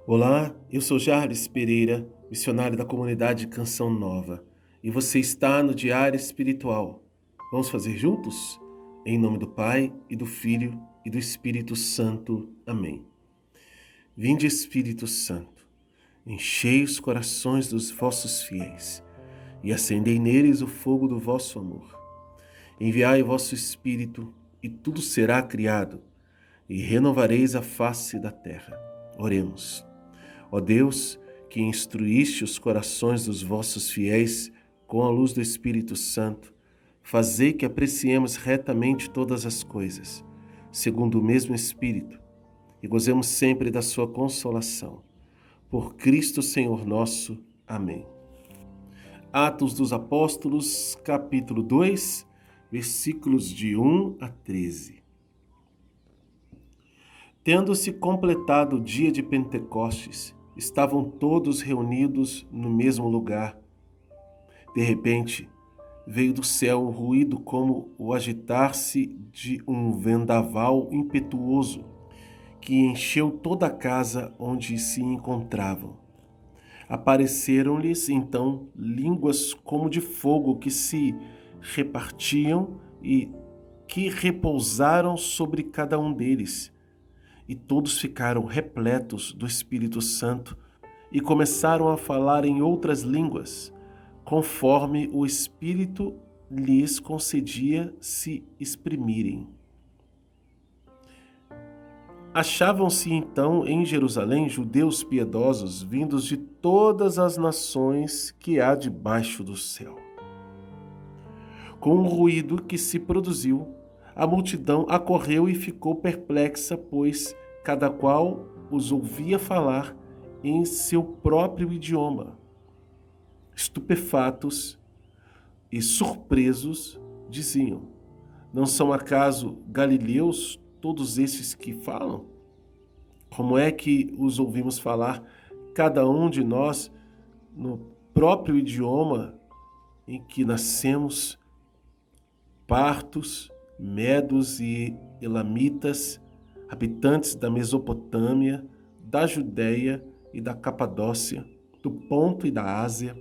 Olá, eu sou Jarles Pereira, missionário da comunidade Canção Nova, e você está no Diário Espiritual. Vamos fazer juntos? Em nome do Pai, e do Filho, e do Espírito Santo. Amém. Vinde, Espírito Santo, enchei os corações dos vossos fiéis, e acendei neles o fogo do vosso amor. Enviai o vosso Espírito, e tudo será criado, e renovareis a face da terra. Oremos. Ó Deus, que instruíste os corações dos vossos fiéis com a luz do Espírito Santo, fazei que apreciemos retamente todas as coisas, segundo o mesmo Espírito, e gozemos sempre da sua consolação. Por Cristo Senhor nosso. Amém. Atos dos Apóstolos, capítulo 2, versículos de 1 a 13. Tendo-se completado o dia de Pentecostes, estavam todos reunidos no mesmo lugar. De repente, veio do céu um ruído como o agitar-se de um vendaval impetuoso, que encheu toda a casa onde se encontravam. Apareceram-lhes então línguas como de fogo que se repartiam e que repousaram sobre cada um deles. E todos ficaram repletos do Espírito Santo e começaram a falar em outras línguas, conforme o Espírito lhes concedia se exprimirem. Achavam-se então em Jerusalém judeus piedosos vindos de todas as nações que há debaixo do céu. Com o ruído que se produziu, a multidão acorreu e ficou perplexa, pois cada qual os ouvia falar em seu próprio idioma. Estupefatos e surpresos, diziam: não são acaso galileus todos esses que falam? Como é que os ouvimos falar, cada um de nós, no próprio idioma em que nascemos? Partos, medos e elamitas, habitantes da Mesopotâmia, da Judéia e da Capadócia, do Ponto e da Ásia,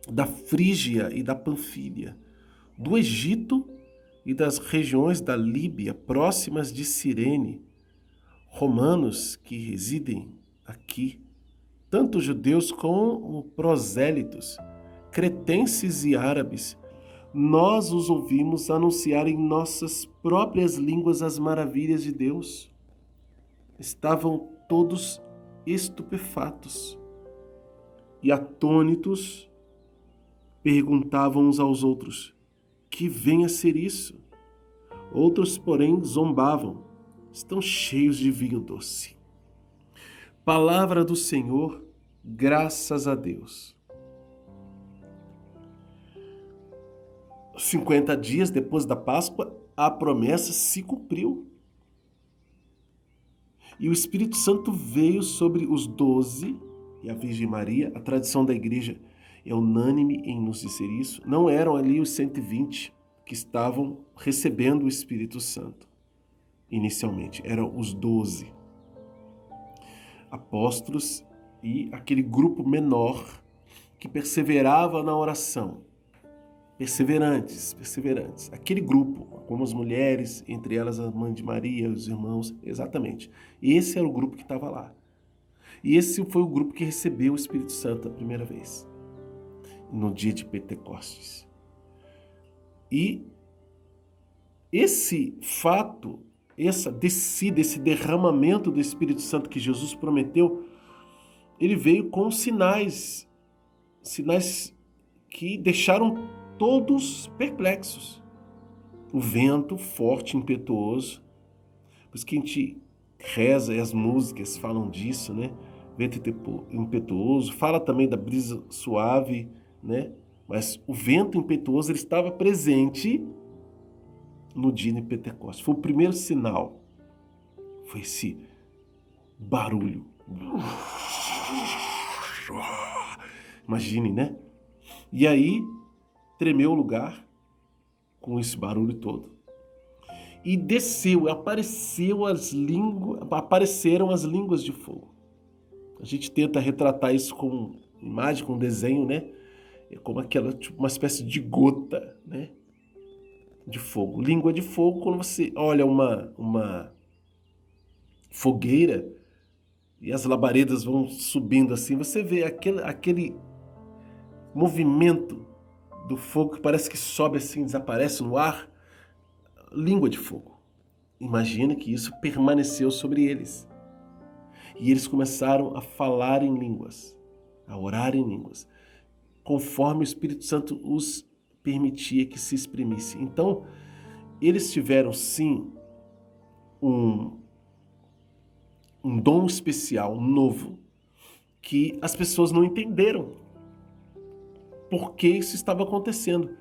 da Frígia e da Panfília, do Egito e das regiões da Líbia próximas de Cirene, romanos que residem aqui, tanto judeus como prosélitos, cretenses e árabes. Nós os ouvimos anunciar em nossas próprias línguas as maravilhas de Deus. Estavam todos estupefatos e atônitos perguntavam uns aos outros: que vem a ser isso? Outros, porém, zombavam: estão cheios de vinho doce. Palavra do Senhor, graças a Deus. 50 dias depois da Páscoa, a promessa se cumpriu. E o Espírito Santo veio sobre os 12 e a Virgem Maria. A tradição da igreja é unânime em nos dizer isso. Não eram ali os 120 que estavam recebendo o Espírito Santo inicialmente. Eram os 12 apóstolos e aquele grupo menor que perseverava na oração. Perseverantes. Aquele grupo, como as mulheres, entre elas a mãe de Maria, os irmãos, exatamente. Esse era o grupo que estava lá. E esse foi o grupo que recebeu o Espírito Santo a primeira vez, no dia de Pentecostes. E esse fato, essa descida, esse derramamento do Espírito Santo que Jesus prometeu, ele veio com sinais que deixaram todos perplexos. O vento forte, impetuoso. Por isso que a gente reza e as músicas falam disso, né? Vento impetuoso. Fala também da brisa suave, né? Mas o vento impetuoso ele estava presente no dia de Pentecostes. Foi o primeiro sinal. Foi esse barulho. Imagine, né? E aí tremeu o lugar com esse barulho todo. E desceu, apareceram as línguas de fogo. A gente tenta retratar isso com imagem, com desenho, né? É como aquela, tipo, uma espécie de gota, né? De fogo. Língua de fogo, quando você olha uma fogueira e as labaredas vão subindo assim, você vê aquele movimento do fogo que parece que sobe assim, desaparece no ar. Língua de fogo. Imagina que isso permaneceu sobre eles. E eles começaram a falar em línguas, a orar em línguas, conforme o Espírito Santo os permitia que se exprimisse. Então, eles tiveram sim um dom especial, novo, que as pessoas não entenderam por que isso estava acontecendo.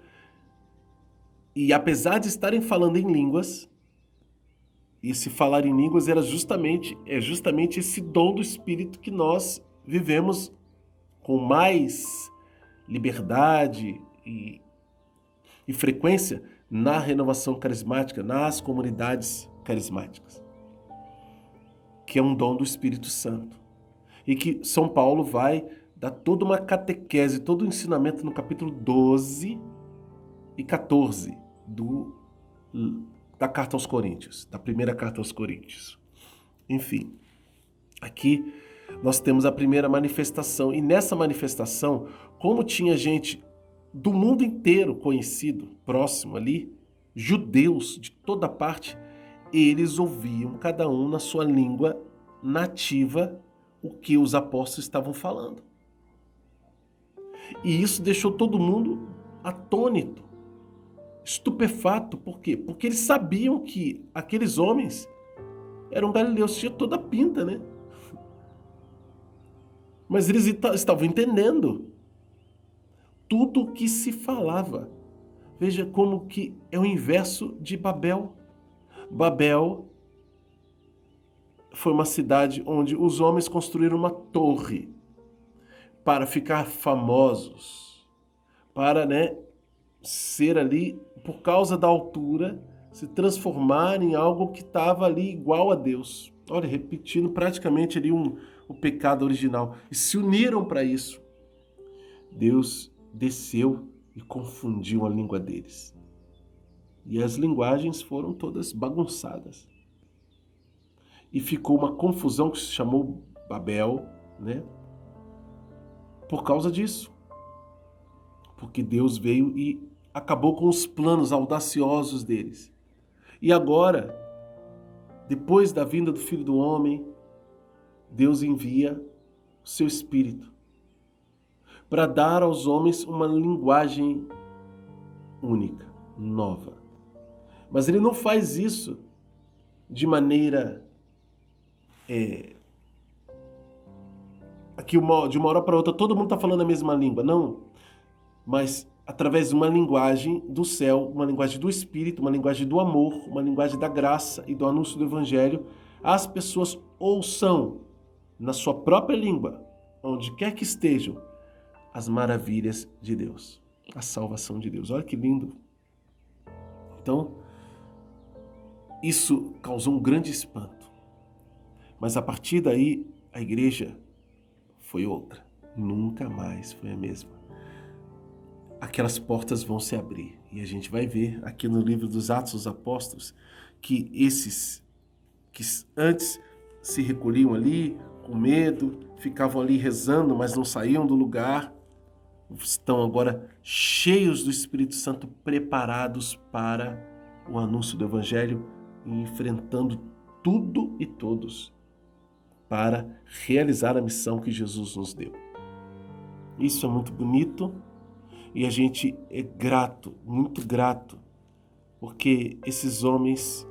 E apesar de estarem falando em línguas, e se falar em línguas era justamente esse dom do Espírito que nós vivemos com mais liberdade e frequência na renovação carismática, nas comunidades carismáticas, que é um dom do Espírito Santo. E que São Paulo vai dar toda uma catequese, todo o ensinamento no capítulo 12 e 14 da carta aos Coríntios, da primeira carta aos Coríntios. Enfim, aqui nós temos a primeira manifestação, e nessa manifestação, como tinha gente do mundo inteiro conhecido, próximo ali, judeus de toda parte, eles ouviam cada um na sua língua nativa o que os apóstolos estavam falando. E isso deixou todo mundo atônito, estupefato. Por quê? Porque eles sabiam que aqueles homens eram galileus, tinha toda a pinta, né? Mas eles estavam entendendo tudo o que se falava. Veja como que é o inverso de Babel. Babel foi uma cidade onde os homens construíram uma torre para ficar famosos, para, ser ali, por causa da altura, se transformar em algo que estava ali igual a Deus. Olha, repetindo praticamente ali o pecado original. E se uniram para isso. Deus desceu e confundiu a língua deles. E as linguagens foram todas bagunçadas. E ficou uma confusão que se chamou Babel, por causa disso. Porque Deus veio e acabou com os planos audaciosos deles. E agora, depois da vinda do Filho do Homem, Deus envia o seu Espírito para dar aos homens uma linguagem única, nova. Mas ele não faz isso de maneira aqui de uma hora para outra todo mundo está falando a mesma língua, não. Mas através de uma linguagem do céu, uma linguagem do Espírito, uma linguagem do amor, uma linguagem da graça e do anúncio do Evangelho, as pessoas ouçam na sua própria língua, onde quer que estejam, as maravilhas de Deus, a salvação de Deus. Olha que lindo! Então, isso causou um grande espanto. Mas a partir daí, a igreja foi outra. Nunca mais foi a mesma. Aquelas portas vão se abrir. E a gente vai ver aqui no livro dos Atos dos Apóstolos que esses que antes se recolhiam ali com medo, ficavam ali rezando, mas não saíam do lugar, estão agora cheios do Espírito Santo, preparados para o anúncio do Evangelho e enfrentando tudo e todos para realizar a missão que Jesus nos deu. Isso é muito bonito e a gente é grato, muito grato, porque esses homens,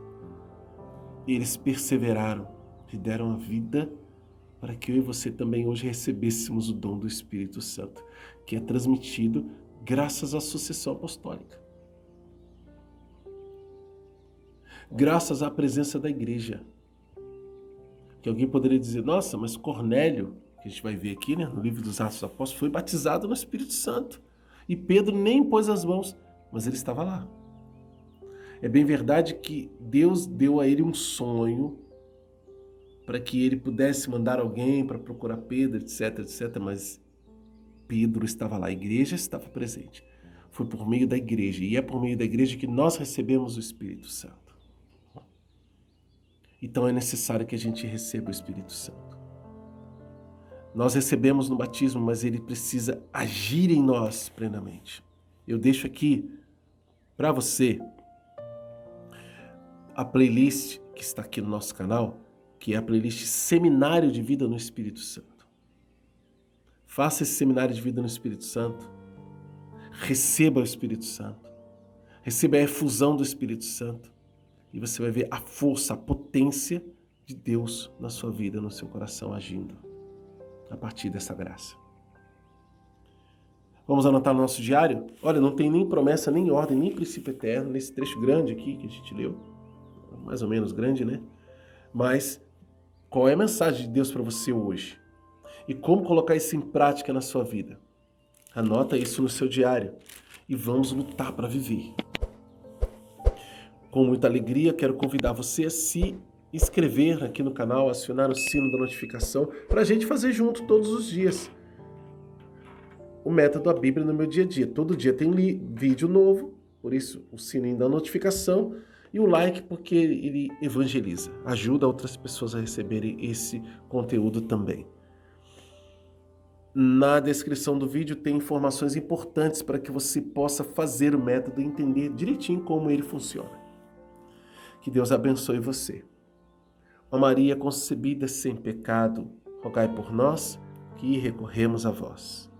eles perseveraram e deram a vida para que eu e você também hoje recebêssemos o dom do Espírito Santo, que é transmitido graças à sucessão apostólica. Graças à presença da igreja. Que alguém poderia dizer, nossa, mas Cornélio, que a gente vai ver aqui, no livro dos Atos dos Apóstolos, foi batizado no Espírito Santo. E Pedro nem pôs as mãos, mas ele estava lá. É bem verdade que Deus deu a ele um sonho para que ele pudesse mandar alguém para procurar Pedro, etc, etc, mas Pedro estava lá, a igreja estava presente. Foi por meio da igreja, e é por meio da igreja que nós recebemos o Espírito Santo. Então é necessário que a gente receba o Espírito Santo. Nós recebemos no batismo, mas ele precisa agir em nós plenamente. Eu deixo aqui para você a playlist que está aqui no nosso canal, que é a playlist Seminário de Vida no Espírito Santo. Faça esse seminário de vida no Espírito Santo. Receba o Espírito Santo. Receba a efusão do Espírito Santo. E você vai ver a força, a potência de Deus na sua vida, no seu coração agindo a partir dessa graça. Vamos anotar no nosso diário? Olha, não tem nem promessa, nem ordem, nem princípio eterno nesse trecho grande aqui que a gente leu. Mais ou menos grande, né? Mas qual é a mensagem de Deus para você hoje? E como colocar isso em prática na sua vida? Anota isso no seu diário e vamos lutar para viver. Com muita alegria, quero convidar você a se inscrever aqui no canal, acionar o sino da notificação para a gente fazer junto todos os dias o método A Bíblia no meu dia a dia. Todo dia tem vídeo novo, por isso o sininho da notificação e o like porque ele evangeliza, ajuda outras pessoas a receberem esse conteúdo também. Na descrição do vídeo tem informações importantes para que você possa fazer o método e entender direitinho como ele funciona. Que Deus abençoe você. Ó Maria concebida sem pecado, rogai por nós que recorremos a vós.